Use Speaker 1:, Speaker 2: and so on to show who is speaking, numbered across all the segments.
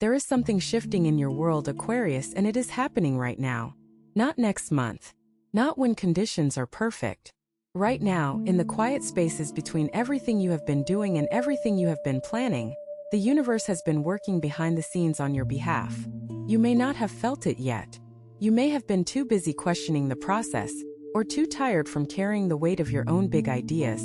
Speaker 1: There is something shifting in your world, Aquarius, and it is happening right now. Not next month. Not when conditions are perfect. Right now, in the quiet spaces between everything you have been doing and everything you have been planning, the universe has been working behind the scenes on your behalf. You may not have felt it yet. You may have been too busy questioning the process, or too tired from carrying the weight of your own big ideas,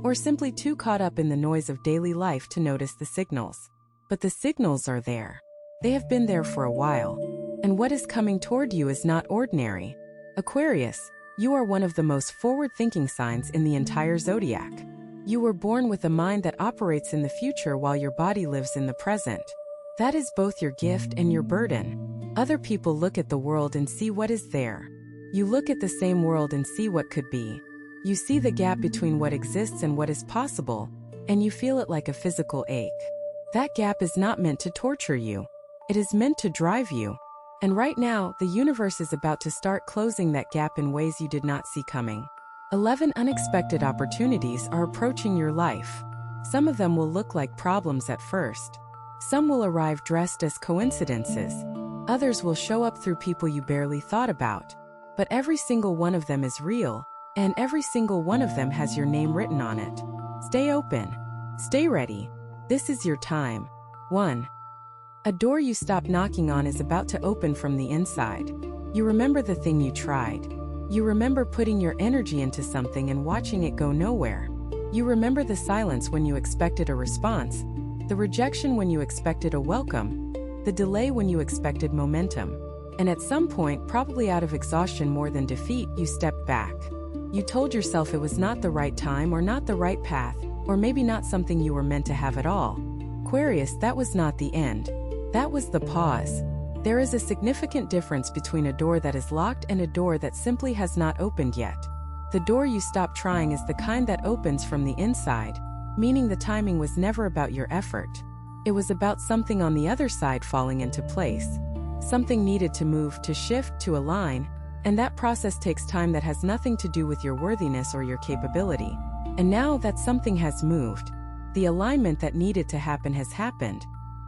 Speaker 1: or simply too caught up in the noise of daily life to notice the signals. But the signals are there. They have been there for a while. And what is coming toward you is not ordinary. Aquarius, you are one of the most forward-thinking signs in the entire zodiac. You were born with a mind that operates in the future while your body lives in the present. That is both your gift and your burden. Other people look at the world and see what is there. You look at the same world and see what could be. You see the gap between what exists and what is possible, and you feel it like a physical ache. That gap is not meant to torture you. It is meant to drive you. And right now, the universe is about to start closing that gap in ways you did not see coming. 11 unexpected opportunities are approaching your life. Some of them will look like problems at first. Some will arrive dressed as coincidences. Others will show up through people you barely thought about. But every single one of them is real, and every single one of them has your name written on it. Stay open. Stay ready. This is your time. 1. A door you stopped knocking on is about to open from the inside. You remember the thing you tried. You remember putting your energy into something and watching it go nowhere. You remember the silence when you expected a response, the rejection when you expected a welcome, the delay when you expected momentum. And at some point, probably out of exhaustion more than defeat, you stepped back. You told yourself it was not the right time or not the right path, or maybe not something you were meant to have at all. Aquarius, that was not the end. That was the pause. There is a significant difference between a door that is locked and a door that simply has not opened yet. The door you stopped trying is the kind that opens from the inside, meaning the timing was never about your effort. It was about something on the other side falling into place. Something needed to move, to shift, to align, and that process takes time that has nothing to do with your worthiness or your capability. And now that something has moved, the alignment that needed to happen has happened.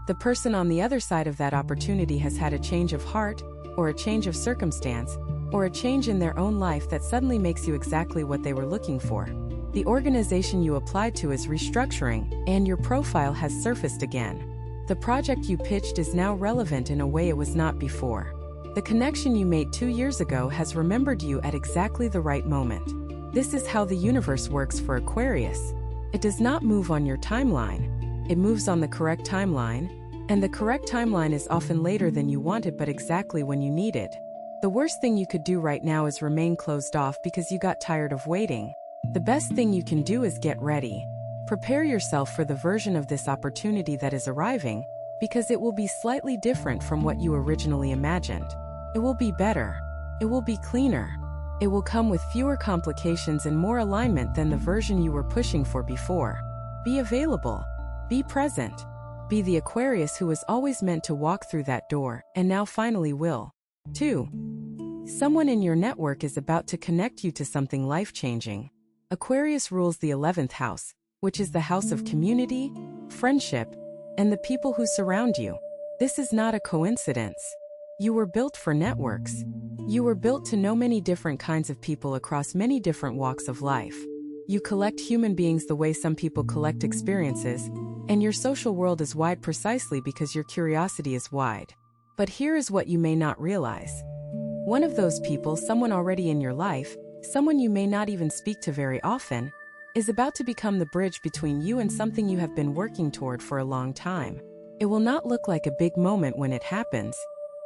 Speaker 1: The person on the other side of that opportunity has had a change of heart, or a change of circumstance, or a change in their own life that suddenly makes you exactly what they were looking for. The organization you applied to is restructuring, and your profile has surfaced again. The project you pitched is now relevant in a way it was not before. The connection you made 2 years ago has remembered you at exactly the right moment. This is how the universe works for Aquarius. It does not move on your timeline. It moves on the correct timeline, and the correct timeline is often later than you wanted but exactly when you need it. The worst thing you could do right now is remain closed off because you got tired of waiting. The best thing you can do is get ready. Prepare yourself for the version of this opportunity that is arriving, because it will be slightly different from what you originally imagined. It will be better. It will be cleaner. It will come with fewer complications and more alignment than the version you were pushing for before. Be available. Be present. Be the Aquarius who was always meant to walk through that door, and now finally will. 2. Someone in your network is about to connect you to something life-changing. Aquarius rules the 11th house, which is the house of community, friendship, and the people who surround you. This is not a coincidence. You were built for networks. You were built to know many different kinds of people across many different walks of life. You collect human beings the way some people collect experiences, and your social world is wide precisely because your curiosity is wide. But here is what you may not realize. One of those people, someone already in your life, someone you may not even speak to very often, is about to become the bridge between you and something you have been working toward for a long time. It will not look like a big moment when it happens.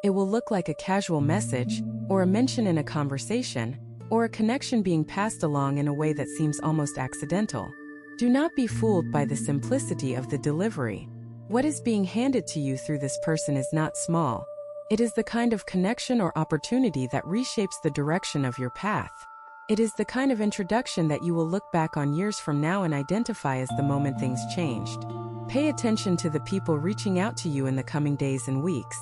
Speaker 1: It will look like a casual message, or a mention in a conversation, or a connection being passed along in a way that seems almost accidental. Do not be fooled by the simplicity of the delivery. What is being handed to you through this person is not small. It is the kind of connection or opportunity that reshapes the direction of your path. It is the kind of introduction that you will look back on years from now and identify as the moment things changed. Pay attention to the people reaching out to you in the coming days and weeks.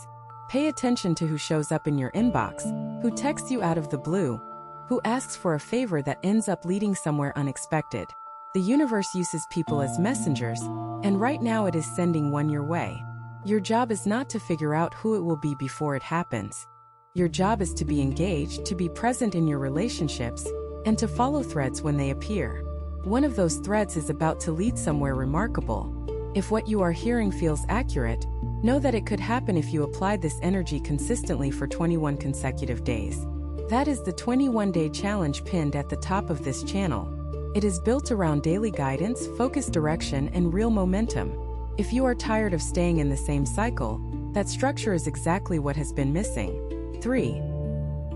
Speaker 1: Pay attention to who shows up in your inbox, who texts you out of the blue, who asks for a favor that ends up leading somewhere unexpected. The universe uses people as messengers, and right now it is sending one your way. Your job is not to figure out who it will be before it happens. Your job is to be engaged, to be present in your relationships, and to follow threads when they appear. One of those threads is about to lead somewhere remarkable. If what you are hearing feels accurate, know that it could happen if you applied this energy consistently for 21 consecutive days. That is the 21-day challenge pinned at the top of this channel. It is built around daily guidance, focused direction, and real momentum. If you are tired of staying in the same cycle, that structure is exactly what has been missing. 3.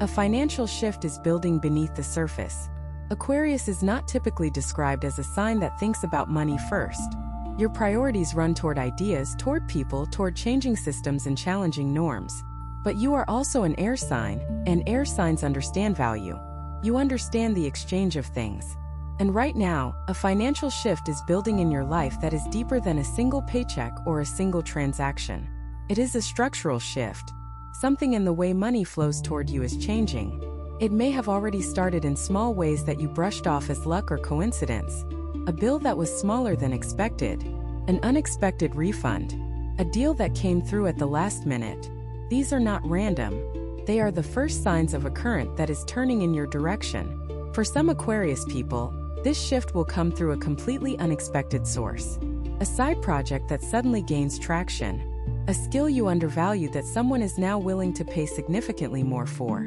Speaker 1: A financial shift is building beneath the surface. Aquarius is not typically described as a sign that thinks about money first. Your priorities run toward ideas, toward people, toward changing systems and challenging norms. But you are also an air sign, and air signs understand value. You understand the exchange of things. And right now, a financial shift is building in your life that is deeper than a single paycheck or a single transaction. It is a structural shift. Something in the way money flows toward you is changing. It may have already started in small ways that you brushed off as luck or coincidence. A bill that was smaller than expected, an unexpected refund, a deal that came through at the last minute. These are not random. They are the first signs of a current that is turning in your direction. For some Aquarius people, this shift will come through a completely unexpected source. A side project that suddenly gains traction. A skill you undervalued that someone is now willing to pay significantly more for.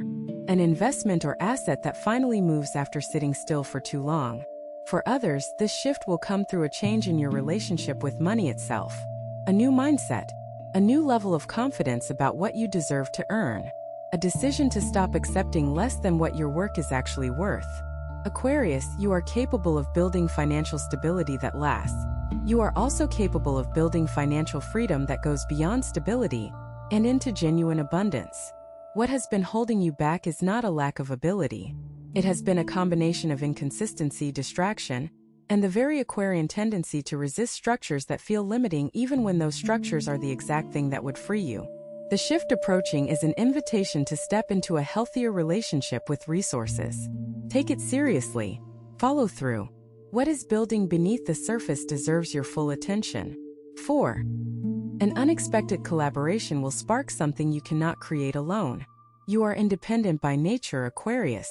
Speaker 1: An investment or asset that finally moves after sitting still for too long. For others, this shift will come through a change in your relationship with money itself. A new mindset. A new level of confidence about what you deserve to earn. A decision to stop accepting less than what your work is actually worth. Aquarius, you are capable of building financial stability that lasts. You are also capable of building financial freedom that goes beyond stability and into genuine abundance. What has been holding you back is not a lack of ability. It has been a combination of inconsistency, distraction, and the very Aquarian tendency to resist structures that feel limiting even when those structures are the exact thing that would free you. The shift approaching is an invitation to step into a healthier relationship with resources. Take it seriously. Follow through. What is building beneath the surface deserves your full attention. 4. An unexpected collaboration will spark something you cannot create alone. You are independent by nature, Aquarius.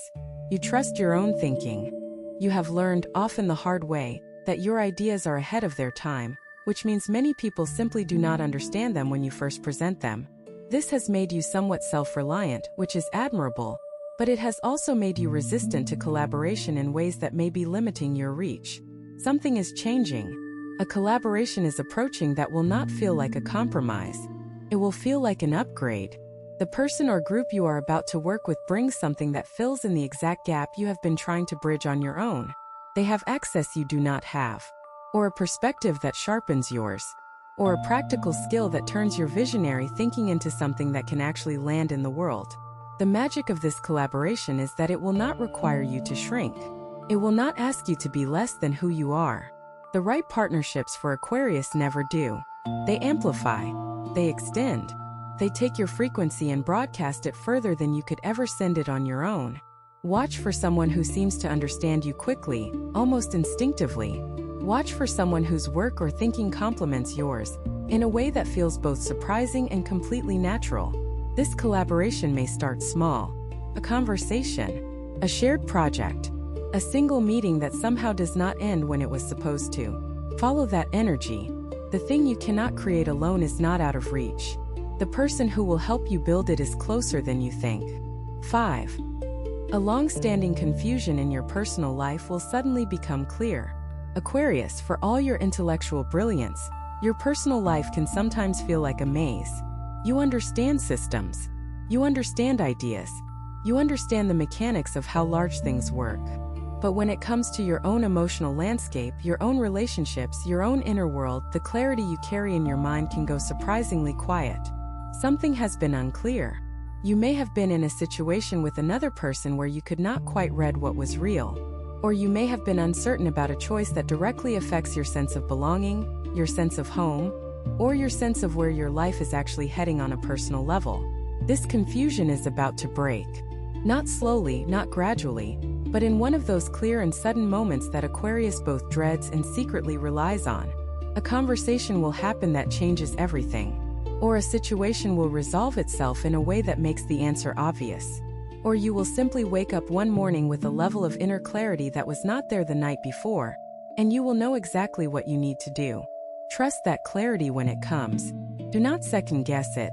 Speaker 1: You trust your own thinking. You have learned, often the hard way, that your ideas are ahead of their time, which means many people simply do not understand them when you first present them. This has made you somewhat self-reliant, which is admirable, but it has also made you resistant to collaboration in ways that may be limiting your reach. Something is changing. A collaboration is approaching that will not feel like a compromise. It will feel like an upgrade. The person or group you are about to work with brings something that fills in the exact gap you have been trying to bridge on your own. They have access you do not have, or a perspective that sharpens yours, or a practical skill that turns your visionary thinking into something that can actually land in the world. The magic of this collaboration is that it will not require you to shrink. It will not ask you to be less than who you are. The right partnerships for Aquarius never do. They amplify. They extend. They take your frequency and broadcast it further than you could ever send it on your own. Watch for someone who seems to understand you quickly, almost instinctively. Watch for someone whose work or thinking complements yours, in a way that feels both surprising and completely natural. This collaboration may start small. A conversation, a shared project, a single meeting that somehow does not end when it was supposed to. Follow that energy. The thing you cannot create alone is not out of reach. The person who will help you build it is closer than you think. 5. A long-standing confusion in your personal life will suddenly become clear. Aquarius, for all your intellectual brilliance, your personal life can sometimes feel like a maze. You understand systems. You understand ideas. You understand the mechanics of how large things work. But when it comes to your own emotional landscape, your own relationships, your own inner world, the clarity you carry in your mind can go surprisingly quiet. Something has been unclear. You may have been in a situation with another person where you could not quite read what was real. Or you may have been uncertain about a choice that directly affects your sense of belonging, your sense of home, or your sense of where your life is actually heading on a personal level. This confusion is about to break. Not slowly, not gradually, but in one of those clear and sudden moments that Aquarius both dreads and secretly relies on. A conversation will happen that changes everything. Or a situation will resolve itself in a way that makes the answer obvious. Or you will simply wake up one morning with a level of inner clarity that was not there the night before, and you will know exactly what you need to do. Trust that clarity when it comes. Do not second-guess it.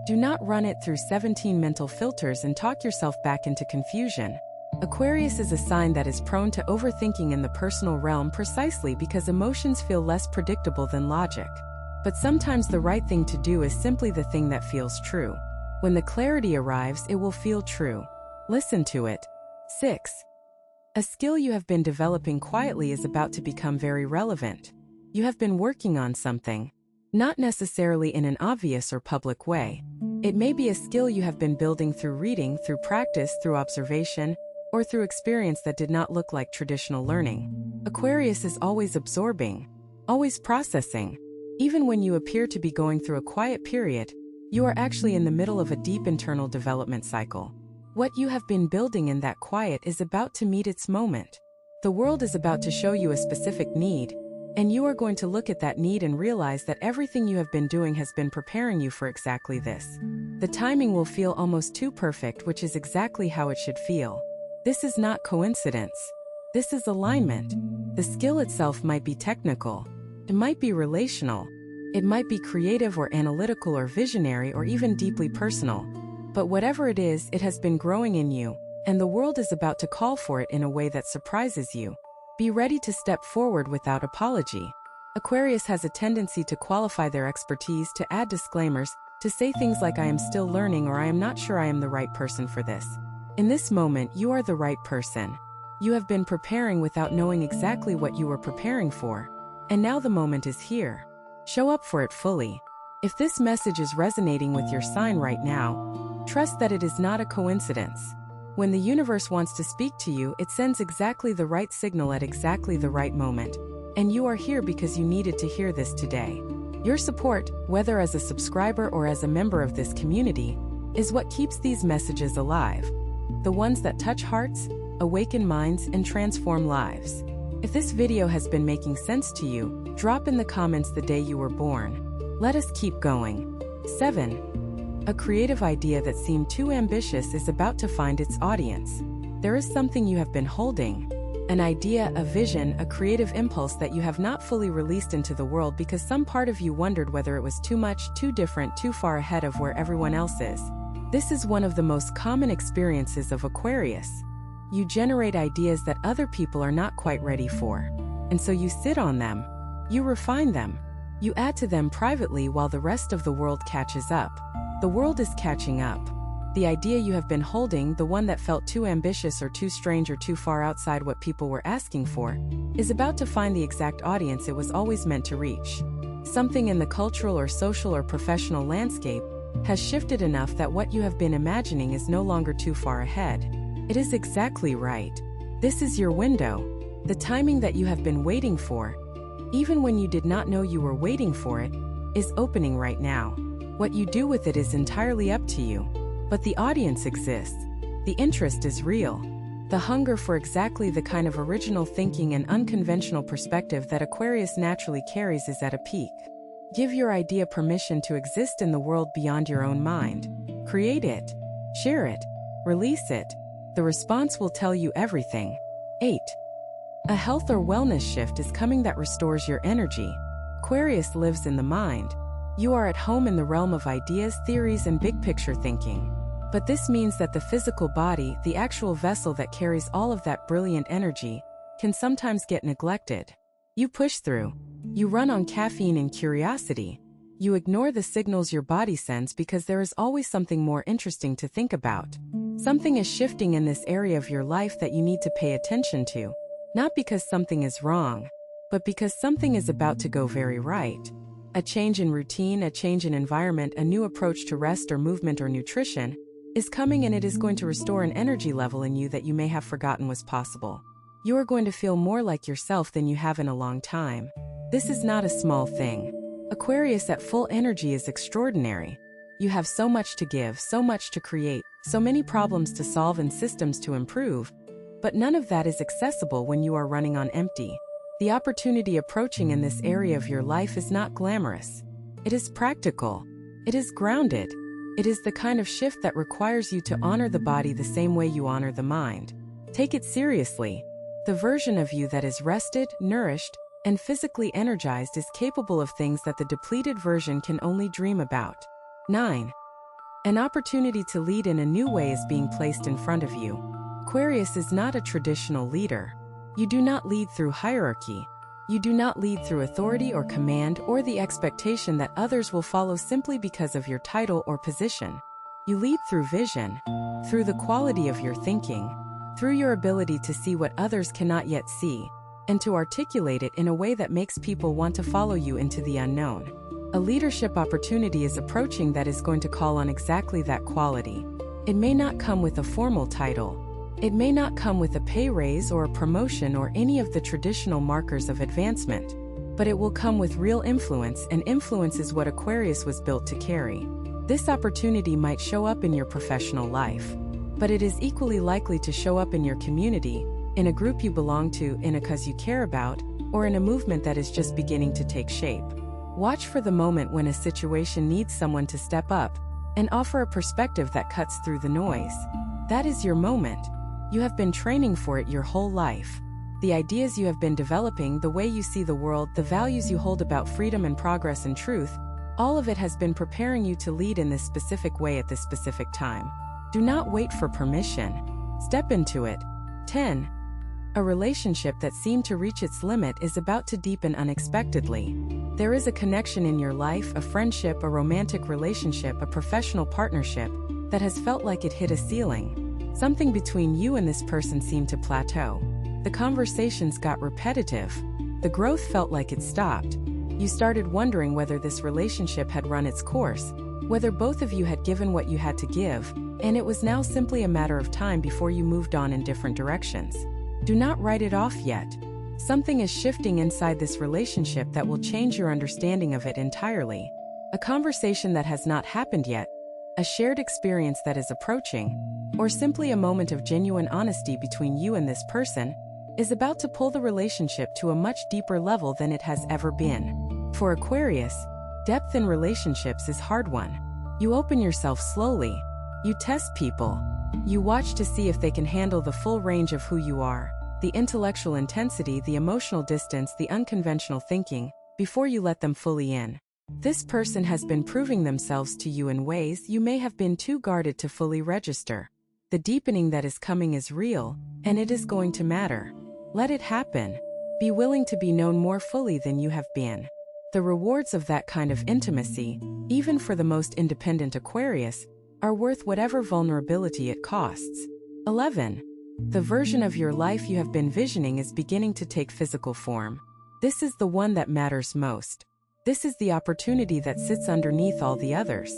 Speaker 1: Do not run it through 17 mental filters and talk yourself back into confusion. Aquarius is a sign that is prone to overthinking in the personal realm precisely because emotions feel less predictable than logic. But sometimes the right thing to do is simply the thing that feels true. When the clarity arrives, it will feel true. Listen to it. 6. A skill you have been developing quietly is about to become very relevant. You have been working on something, not necessarily in an obvious or public way. It may be a skill you have been building through reading, through practice, through observation, or through experience that did not look like traditional learning. Aquarius is always absorbing, always processing. Even when you appear to be going through a quiet period, you are actually in the middle of a deep internal development cycle. What you have been building in that quiet is about to meet its moment. The world is about to show you a specific need, and you are going to look at that need and realize that everything you have been doing has been preparing you for exactly this. The timing will feel almost too perfect, which is exactly how it should feel. This is not coincidence. This is alignment. The skill itself might be technical. It might be relational. It might be creative or analytical or visionary or even deeply personal. But whatever it is, it has been growing in you, and the world is about to call for it in a way that surprises you. Be ready to step forward without apology. Aquarius has a tendency to qualify their expertise, to add disclaimers, to say things like "I am still learning" or "I am not sure I am the right person for this." In this moment, you are the right person. You have been preparing without knowing exactly what you were preparing for, and now the moment is here. Show up for it fully. If this message is resonating with your sign right now, trust that it is not a coincidence. When the universe wants to speak to you, it sends exactly the right signal at exactly the right moment. And you are here because you needed to hear this today. Your support, whether as a subscriber or as a member of this community, is what keeps these messages alive. The ones that touch hearts, awaken minds, and transform lives. If this video has been making sense to you, drop in the comments the day you were born. Let us keep going. 7. A creative idea that seemed too ambitious is about to find its audience. There is something you have been holding. An idea, a vision, a creative impulse that you have not fully released into the world because some part of you wondered whether it was too much, too different, too far ahead of where everyone else is. This is one of the most common experiences of Aquarius. You generate ideas that other people are not quite ready for. And so you sit on them. You refine them. You add to them privately while the rest of the world catches up. The world is catching up. The idea you have been holding, the one that felt too ambitious or too strange or too far outside what people were asking for, is about to find the exact audience it was always meant to reach. Something in the cultural or social or professional landscape has shifted enough that what you have been imagining is no longer too far ahead. It is exactly right. This is your window. The timing that you have been waiting for, even when you did not know you were waiting for it, is opening right now. What you do with it is entirely up to you. But the audience exists. The interest is real. The hunger for exactly the kind of original thinking and unconventional perspective that Aquarius naturally carries is at a peak. Give your idea permission to exist in the world beyond your own mind. Create it. Share it. Release it. The response will tell you everything. 8. A health or wellness shift is coming that restores your energy. Aquarius lives in the mind. You are at home in the realm of ideas, theories, and big-picture thinking. But this means that the physical body, the actual vessel that carries all of that brilliant energy, can sometimes get neglected. You push through. You run on caffeine and curiosity. You ignore the signals your body sends because there is always something more interesting to think about. Something is shifting in this area of your life that you need to pay attention to. Not because something is wrong, but because something is about to go very right. A change in routine, a change in environment, a new approach to rest or movement or nutrition is coming, and it is going to restore an energy level in you that you may have forgotten was possible. You are going to feel more like yourself than you have in a long time. This is not a small thing. Aquarius at full energy is extraordinary. You have so much to give, so much to create, so many problems to solve and systems to improve, but none of that is accessible when you are running on empty. The opportunity approaching in this area of your life is not glamorous. It is practical. It is grounded. It is the kind of shift that requires you to honor the body the same way you honor the mind. Take it seriously. The version of you that is rested, nourished, and physically energized is capable of things that the depleted version can only dream about. 9. An opportunity to lead in a new way is being placed in front of you. Aquarius is not a traditional leader. You do not lead through hierarchy. You do not lead through authority or command or the expectation that others will follow simply because of your title or position. You lead through vision, through the quality of your thinking, through your ability to see what others cannot yet see, and to articulate it in a way that makes people want to follow you into the unknown. A leadership opportunity is approaching that is going to call on exactly that quality. It may not come with a formal title. It may not come with a pay raise or a promotion or any of the traditional markers of advancement, but it will come with real influence, and influence is what Aquarius was built to carry. This opportunity might show up in your professional life, but it is equally likely to show up in your community, in a group you belong to, in a cause you care about, or in a movement that is just beginning to take shape. Watch for the moment when a situation needs someone to step up and offer a perspective that cuts through the noise. That is your moment. You have been training for it your whole life. The ideas you have been developing, the way you see the world, the values you hold about freedom and progress and truth, all of it has been preparing you to lead in this specific way at this specific time. Do not wait for permission. Step into it. 10. A relationship that seemed to reach its limit is about to deepen unexpectedly. There is a connection in your life, a friendship, a romantic relationship, a professional partnership, that has felt like it hit a ceiling. Something between you and this person seemed to plateau. The conversations got repetitive. The growth felt like it stopped. You started wondering whether this relationship had run its course, whether both of you had given what you had to give, and it was now simply a matter of time before you moved on in different directions. Do not write it off yet. Something is shifting inside this relationship that will change your understanding of it entirely. A conversation that has not happened yet, a shared experience that is approaching, or simply a moment of genuine honesty between you and this person, is about to pull the relationship to a much deeper level than it has ever been. For Aquarius, depth in relationships is hard-won. You open yourself slowly. You test people. You watch to see if they can handle the full range of who you are, the intellectual intensity, the emotional distance, the unconventional thinking, before you let them fully in. This person has been proving themselves to you in ways you may have been too guarded to fully register. The deepening that is coming is real, and it is going to matter. Let it happen. Be willing to be known more fully than you have been. The rewards of that kind of intimacy, even for the most independent Aquarius, are worth whatever vulnerability it costs. 11. The version of your life you have been visioning is beginning to take physical form. This is the one that matters most. This is the opportunity that sits underneath all the others.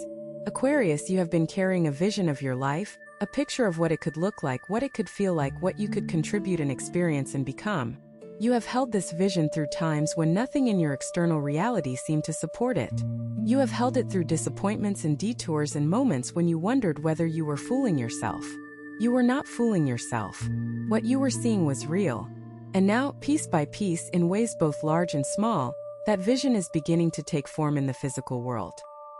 Speaker 1: Aquarius, you have been carrying a vision of your life, a picture of what it could look like, what it could feel like, what you could contribute and experience and become. You have held this vision through times when nothing in your external reality seemed to support it. You have held it through disappointments and detours and moments when you wondered whether you were fooling yourself. You were not fooling yourself. What you were seeing was real. And now, piece by piece, in ways both large and small, that vision is beginning to take form in the physical world.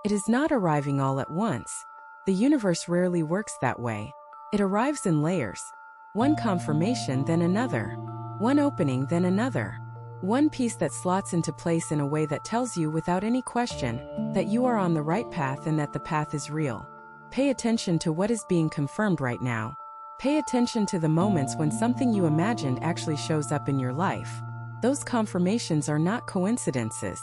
Speaker 1: It is not arriving all at once. The universe rarely works that way. It arrives in layers. One confirmation, then another. One opening, then another. One piece that slots into place in a way that tells you without any question that you are on the right path and that the path is real. Pay attention to what is being confirmed right now. Pay attention to the moments when something you imagined actually shows up in your life. Those confirmations are not coincidences.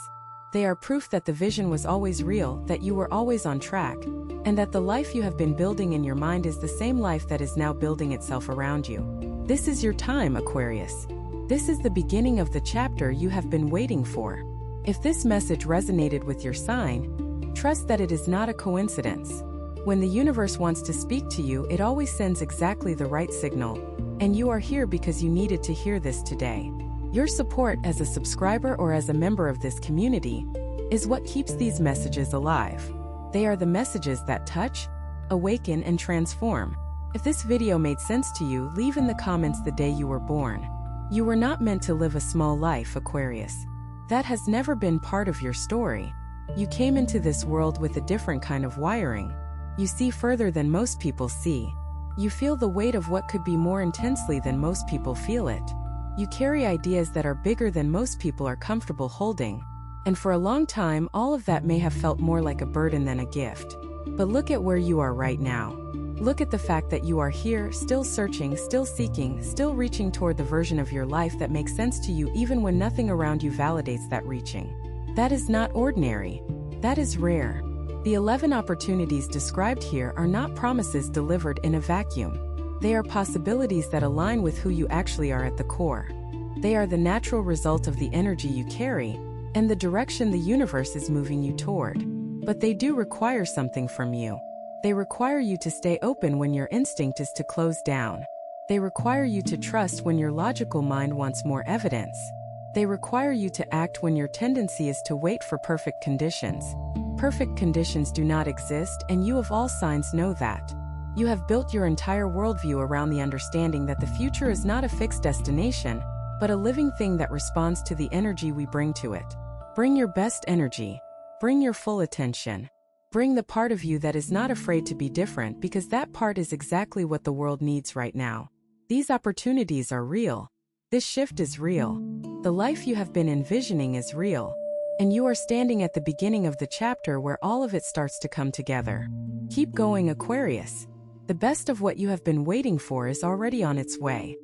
Speaker 1: They are proof that the vision was always real, that you were always on track, and that the life you have been building in your mind is the same life that is now building itself around you. This is your time, Aquarius. This is the beginning of the chapter you have been waiting for. If this message resonated with your sign, trust that it is not a coincidence. When the universe wants to speak to you, it always sends exactly the right signal, and you are here because you needed to hear this today. Your support as a subscriber or as a member of this community is what keeps these messages alive. They are the messages that touch, awaken, and transform. If this video made sense to you, leave in the comments the day you were born. You were not meant to live a small life, Aquarius. That has never been part of your story. You came into this world with a different kind of wiring. You see further than most people see. You feel the weight of what could be more intensely than most people feel it. You carry ideas that are bigger than most people are comfortable holding. And for a long time, all of that may have felt more like a burden than a gift. But look at where you are right now. Look at the fact that you are here, still searching, still seeking, still reaching toward the version of your life that makes sense to you even when nothing around you validates that reaching. That is not ordinary. That is rare. The 11 opportunities described here are not promises delivered in a vacuum. They are possibilities that align with who you actually are at the core. They are the natural result of the energy you carry and the direction the universe is moving you toward. But they do require something from you. They require you to stay open when your instinct is to close down. They require you to trust when your logical mind wants more evidence. They require you to act when your tendency is to wait for perfect conditions. Perfect conditions do not exist, and you of all signs know that. You have built your entire worldview around the understanding that the future is not a fixed destination, but a living thing that responds to the energy we bring to it. Bring your best energy. Bring your full attention. Bring the part of you that is not afraid to be different, because that part is exactly what the world needs right now. These opportunities are real. This shift is real. The life you have been envisioning is real. And you are standing at the beginning of the chapter where all of it starts to come together. Keep going, Aquarius. The best of what you have been waiting for is already on its way.